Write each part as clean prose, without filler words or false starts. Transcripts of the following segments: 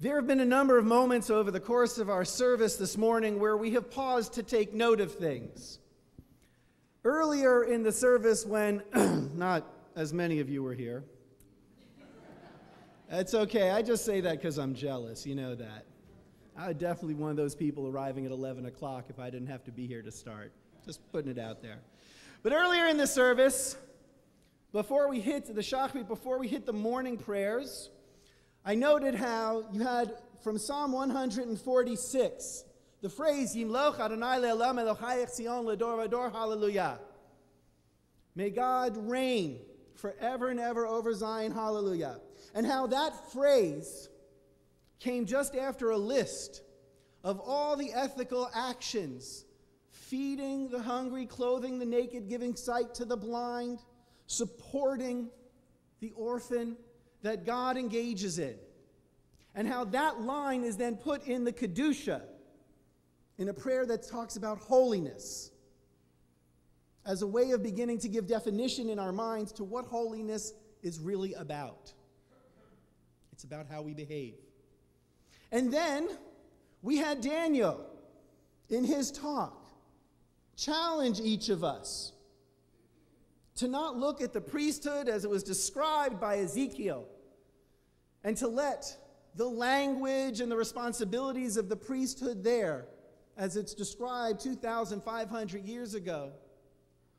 There have been a number of moments over the course of our service this morning where we have paused to take note of things. Earlier in the service when not as many of you were here. It's okay, I just say that because I'm jealous, you know that. I would definitely be one of those people arriving at 11 o'clock if I didn't have to be here to start. Just putting it out there. But earlier in the service, before we hit the Shachrit, before we hit the morning prayers, I noted how you had from Psalm 146, the phrase, Yimloch Adonai le'olam Elochayech Zion ledor vador, hallelujah. May God reign forever and ever over Zion, hallelujah. And how that phrase came just after a list of all the ethical actions, feeding the hungry, clothing the naked, giving sight to the blind, supporting the orphan, that God engages in. And how that line is then put in the Kedusha, in a prayer that talks about holiness, as a way of beginning to give definition in our minds to what holiness is really about. It's about how we behave. And then we had Daniel in his talk challenge each of us to not look at the priesthood as it was described by Ezekiel, and to let the language and the responsibilities of the priesthood there, as it's described 2,500 years ago,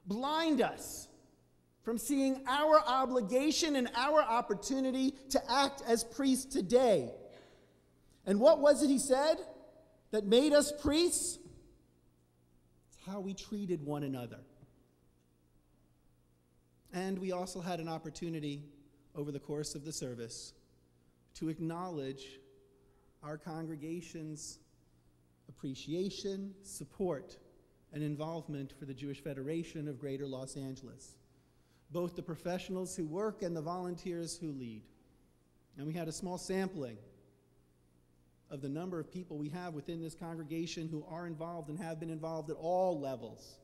blind us from seeing our obligation and our opportunity to act as priests today. And what was it he said that made us priests? It's how we treated one another. And we also had an opportunity over the course of the service to acknowledge our congregation's appreciation, support, and involvement for the Jewish Federation of Greater Los Angeles, both the professionals who work and the volunteers who lead. And we had a small sampling of the number of people we have within this congregation who are involved and have been involved at all levels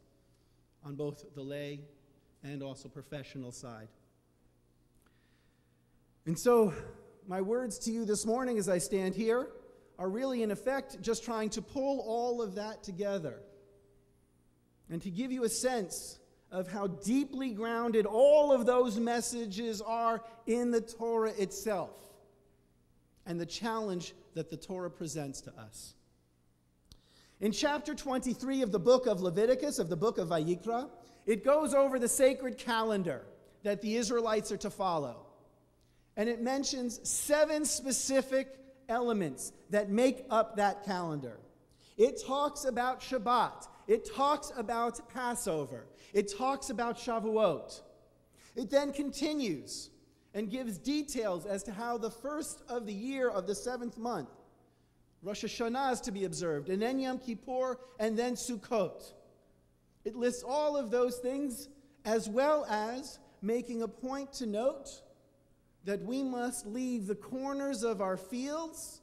on both the lay and also professional side. And so my words to you this morning as I stand here are really in effect just trying to pull all of that together and to give you a sense of how deeply grounded all of those messages are in the Torah itself and the challenge that the Torah presents to us. In chapter 23 of the book of Leviticus, of the book of Vayikra, it goes over the sacred calendar that the Israelites are to follow. And it mentions 7 specific elements that make up that calendar. It talks about Shabbat. It talks about Passover. It talks about Shavuot. It then continues and gives details as to how the first of the year of the 7th month, Rosh Hashanah, is to be observed, and then Yom Kippur, and then Sukkot. It lists all of those things, as well as making a point to note that we must leave the corners of our fields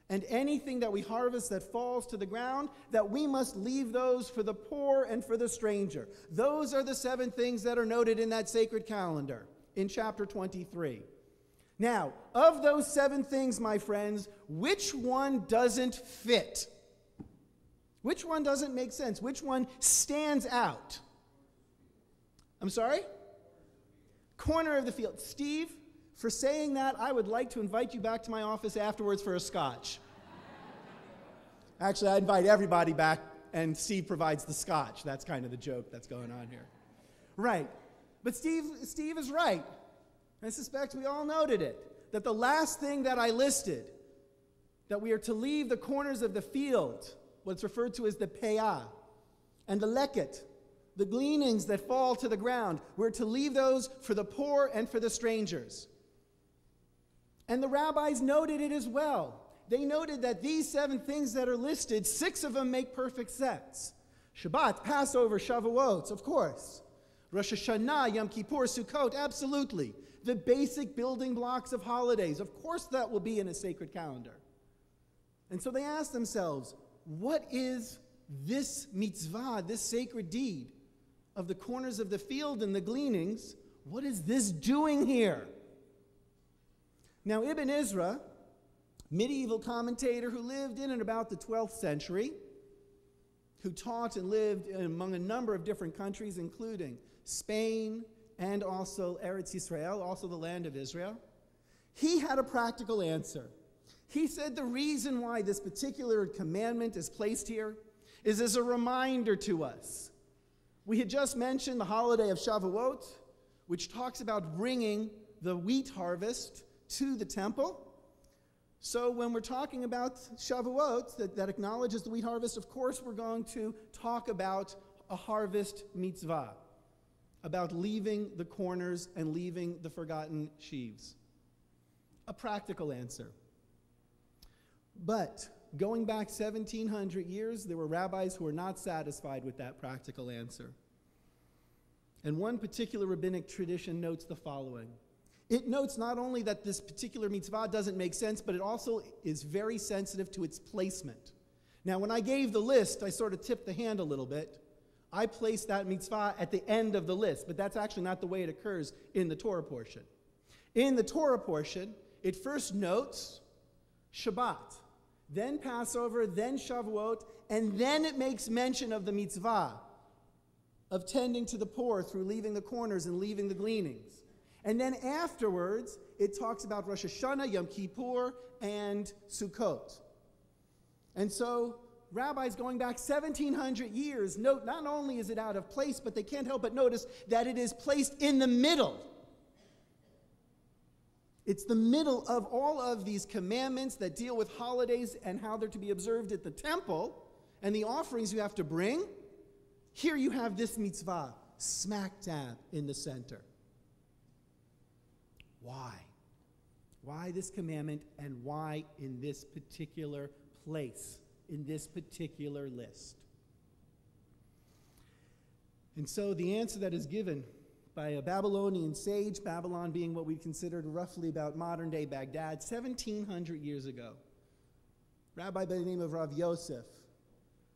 and anything that we harvest that falls to the ground, that we must leave those for the poor and for the stranger. Those are the 7 things that are noted in that sacred calendar in chapter 23. Now, of those 7 things, my friends, which one doesn't fit? Which one doesn't make sense? Which one stands out? I'm sorry? Corner of the field. Steve, for saying that, I would like to invite you back to my office afterwards for a scotch. Actually, I invite everybody back, and Steve provides the scotch. That's kind of the joke that's going on here. Right. But Steve is right. I suspect we all noted it, that the last thing that I listed, that we are to leave the corners of the field, what's referred to as the peah, and the leket, the gleanings that fall to the ground, we're to leave those for the poor and for the strangers. And the rabbis noted it as well. They noted that these 7 things that are listed, 6 of them make perfect sense. Shabbat, Passover, Shavuot, of course. Rosh Hashanah, Yom Kippur, Sukkot, absolutely. The basic building blocks of holidays, of course that will be in a sacred calendar. And so they asked themselves, what is this mitzvah, this sacred deed of the corners of the field and the gleanings, what is this doing here? Now, Ibn Ezra medieval commentator who lived in and about the 12th century, who taught and lived among a number of different countries, including Spain and also Eretz Yisrael, also the land of Israel. He had a practical answer. He said the reason why this particular commandment is placed here is as a reminder to us. We had just mentioned the holiday of Shavuot, which talks about bringing the wheat harvest to the temple. So when we're talking about Shavuot, that acknowledges the wheat harvest, of course we're going to talk about a harvest mitzvah, about leaving the corners and leaving the forgotten sheaves. A practical answer. But going back 1,700 years, there were rabbis who were not satisfied with that practical answer. And one particular rabbinic tradition notes the following. It notes not only that this particular mitzvah doesn't make sense, but it also is very sensitive to its placement. Now, when I gave the list, I sort of tipped the hand a little bit. I placed that mitzvah at the end of the list, but that's actually not the way it occurs in the Torah portion. In the Torah portion, it first notes Shabbat, then Passover, then Shavuot, and then it makes mention of the mitzvah of tending to the poor through leaving the corners and leaving the gleanings. And then afterwards, it talks about Rosh Hashanah, Yom Kippur, and Sukkot. And so rabbis going back 1,700 years note not only is it out of place, but they can't help but notice that it is placed in the middle. It's the middle of all of these commandments that deal with holidays and how they're to be observed at the temple and the offerings you have to bring. Here you have this mitzvah smack dab in the center. Why? Why this commandment and why in this particular place, in this particular list? And so the answer that is given by a Babylonian sage, Babylon being what we considered roughly about modern-day Baghdad, 1,700 years ago, rabbi by the name of Rav Yosef,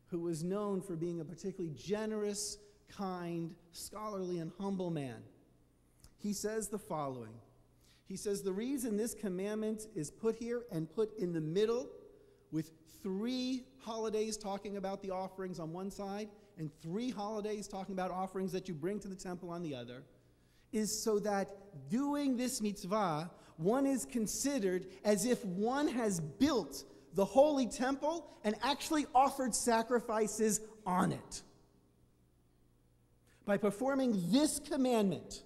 who was known for being a particularly generous, kind, scholarly, and humble man. He says the following. He says, the reason this commandment is put here and put in the middle with 3 holidays talking about the offerings on one side and 3 holidays talking about offerings that you bring to the temple on the other is so that doing this mitzvah, one is considered as if one has built the holy temple and actually offered sacrifices on it. By performing this commandment,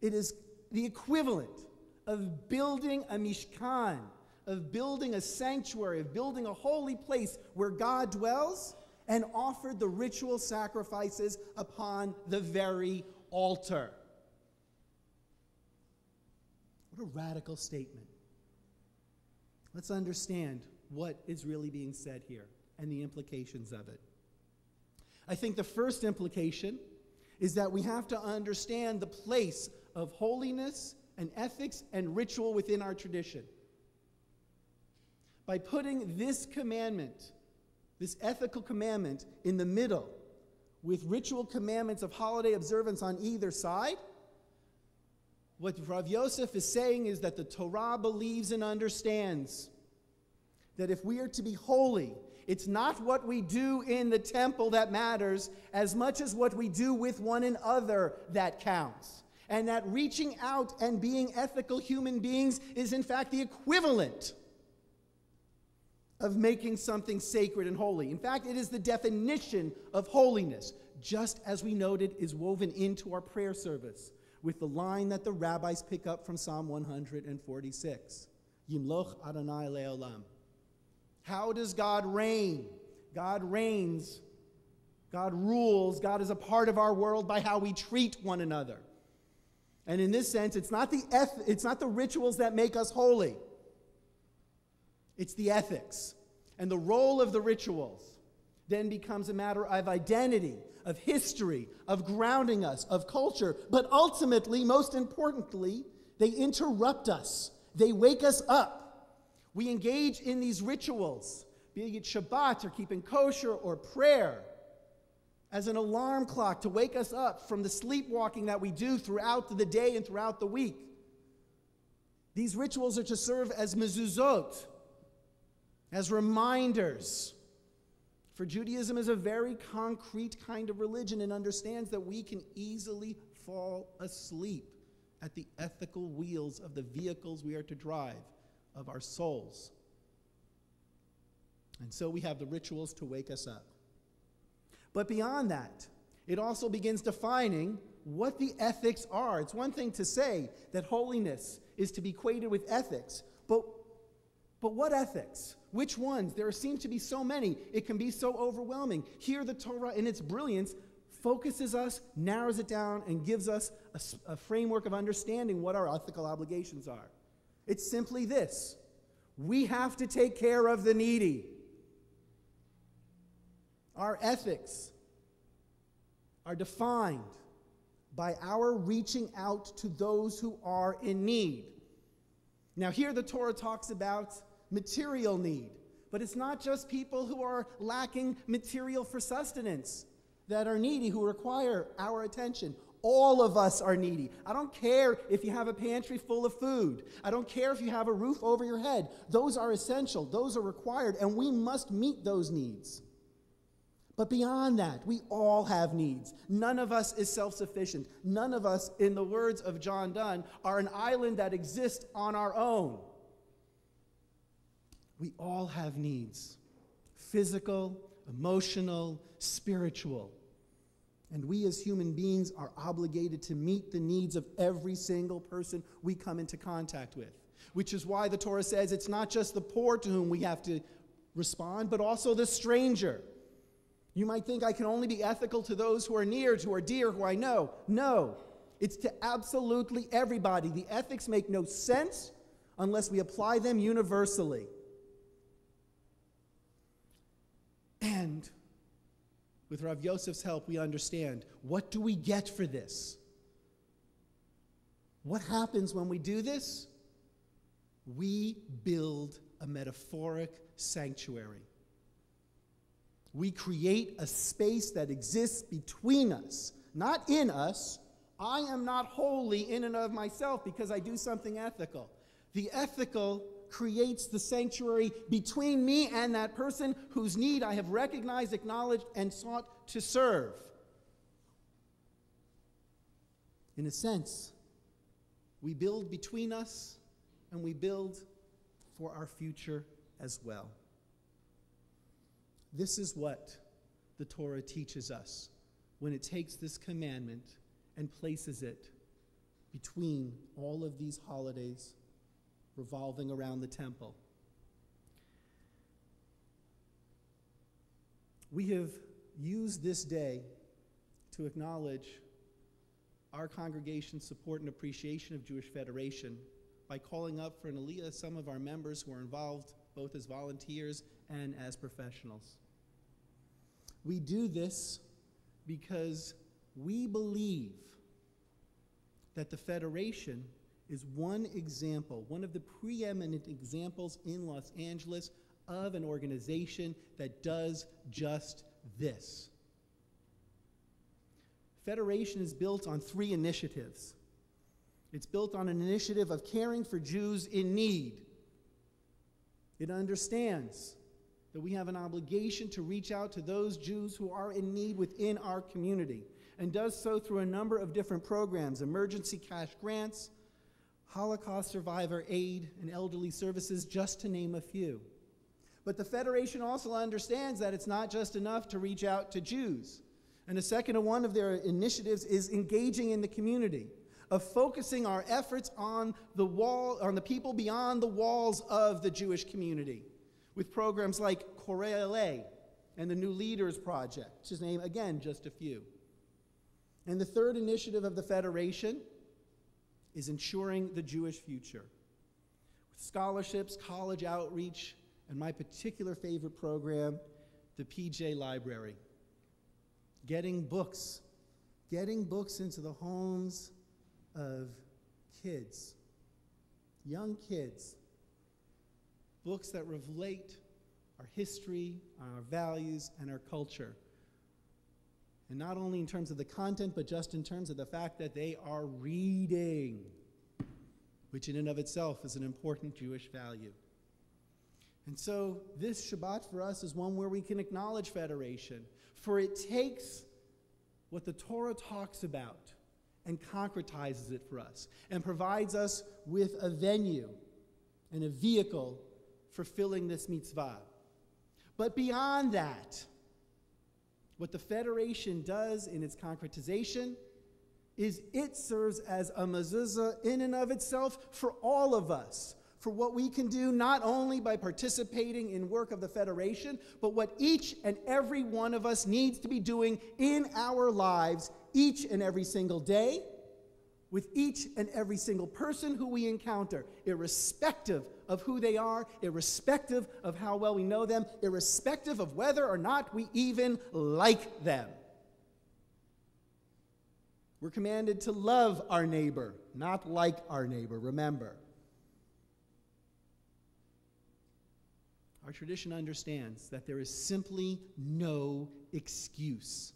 it is the equivalent of building a mishkan, of building a sanctuary, of building a holy place where God dwells, and offered the ritual sacrifices upon the very altar. What a radical statement. Let's understand what is really being said here and the implications of it. I think the first implication is that we have to understand the place of holiness and ethics and ritual within our tradition. By putting this commandment, this ethical commandment, in the middle with ritual commandments of holiday observance on either side, what Rav Yosef is saying is that the Torah believes and understands that if we are to be holy, it's not what we do in the temple that matters as much as what we do with one another that counts. And that reaching out and being ethical human beings is in fact the equivalent of making something sacred and holy. In fact, it is the definition of holiness, just as we noted is woven into our prayer service with the line that the rabbis pick up from Psalm 146. Yimloch Adonai le'olam. How does God reign? God reigns, God rules, God is a part of our world by how we treat one another. And in this sense, it's not the rituals that make us holy. It's the ethics. And the role of the rituals then becomes a matter of identity, of history, of grounding us, of culture. But ultimately, most importantly, they interrupt us. They wake us up. We engage in these rituals, be it Shabbat or keeping kosher or prayer, as an alarm clock to wake us up from the sleepwalking that we do throughout the day and throughout the week. These rituals are to serve as mezuzot, as reminders. For Judaism is a very concrete kind of religion and understands that we can easily fall asleep at the ethical wheels of the vehicles we are to drive of our souls. And so we have the rituals to wake us up. But beyond that, it also begins defining what the ethics are. It's one thing to say that holiness is to be equated with ethics, but what ethics? Which ones? There seem to be so many. It can be so overwhelming. Here the Torah, in its brilliance, focuses us, narrows it down, and gives us a framework of understanding what our ethical obligations are. It's simply this: we have to take care of the needy. Our ethics are defined by our reaching out to those who are in need. Now, here the Torah talks about material need, but it's not just people who are lacking material for sustenance that are needy, who require our attention. All of us are needy. I don't care if you have a pantry full of food. I don't care if you have a roof over your head. Those are essential. Those are required, and we must meet those needs. But beyond that, we all have needs. None of us is self-sufficient. None of us, in the words of John Donne, are an island that exists on our own. We all have needs: physical, emotional, spiritual. And we as human beings are obligated to meet the needs of every single person we come into contact with. Which is why the Torah says it's not just the poor to whom we have to respond, but also the stranger. You might think I can only be ethical to those who are near, who are dear, who I know. No, it's to absolutely everybody. The ethics make no sense unless we apply them universally. And with Rav Yosef's help, we understand, what do we get for this? What happens when we do this? We build a metaphoric sanctuary. We create a space that exists between us, not in us. I am not holy in and of myself because I do something ethical. The ethical creates the sanctuary between me and that person whose need I have recognized, acknowledged, and sought to serve. In a sense, we build between us and we build for our future as well. This is what the Torah teaches us when it takes this commandment and places it between all of these holidays revolving around the temple. We have used this day to acknowledge our congregation's support and appreciation of Jewish Federation by calling up for an aliyah some of our members who are involved both as volunteers and as professionals. We do this because we believe that the Federation is one example, one of the preeminent examples in Los Angeles of an organization that does just this. Federation is built on 3 initiatives. It's built on an initiative of caring for Jews in need. It understands that we have an obligation to reach out to those Jews who are in need within our community, and does so through a number of different programs: emergency cash grants, Holocaust survivor aid, and elderly services, just to name a few. But the Federation also understands that it's not just enough to reach out to Jews. And the second of one of their initiatives is engaging in the community, of focusing our efforts on the people beyond the walls of the Jewish community, with programs like Korei LA and the New Leaders Project, to name, again, just a few. And the third initiative of the Federation is ensuring the Jewish future, with scholarships, college outreach, and my particular favorite program, the PJ Library. Getting books into the homes of kids, young kids, books that relate our history, our values, and our culture. And not only in terms of the content, but just in terms of the fact that they are reading. which in and of itself is an important Jewish value. And so this Shabbat for us is one where we can acknowledge federation, for it takes what the Torah talks about and concretizes it for us and provides us with a venue and a vehicle for filling this mitzvah. But beyond that, what the federation does in its concretization is it serves as a mezuzah in and of itself for all of us, for what we can do not only by participating in work of the federation, but what each and every one of us needs to be doing in our lives each and every single day, with each and every single person who we encounter, irrespective of who they are, irrespective of how well we know them, irrespective of whether or not we even like them. We're commanded to love our neighbor, not like our neighbor, remember. Our tradition understands that there is simply no excuse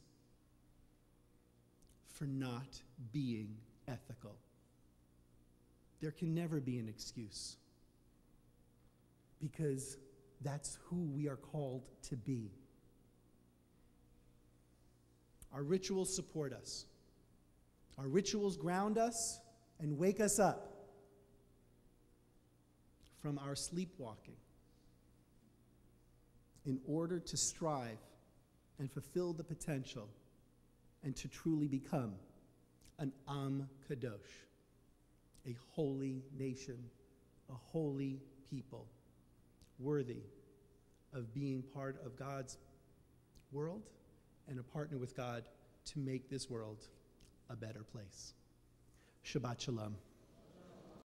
for not being ethical. There can never be an excuse, because that's who we are called to be. Our rituals support us. Our rituals ground us and wake us up from our sleepwalking in order to strive and fulfill the potential and to truly become an Am Kadosh, a holy nation, a holy people, worthy of being part of God's world and a partner with God to make this world a better place. Shabbat Shalom.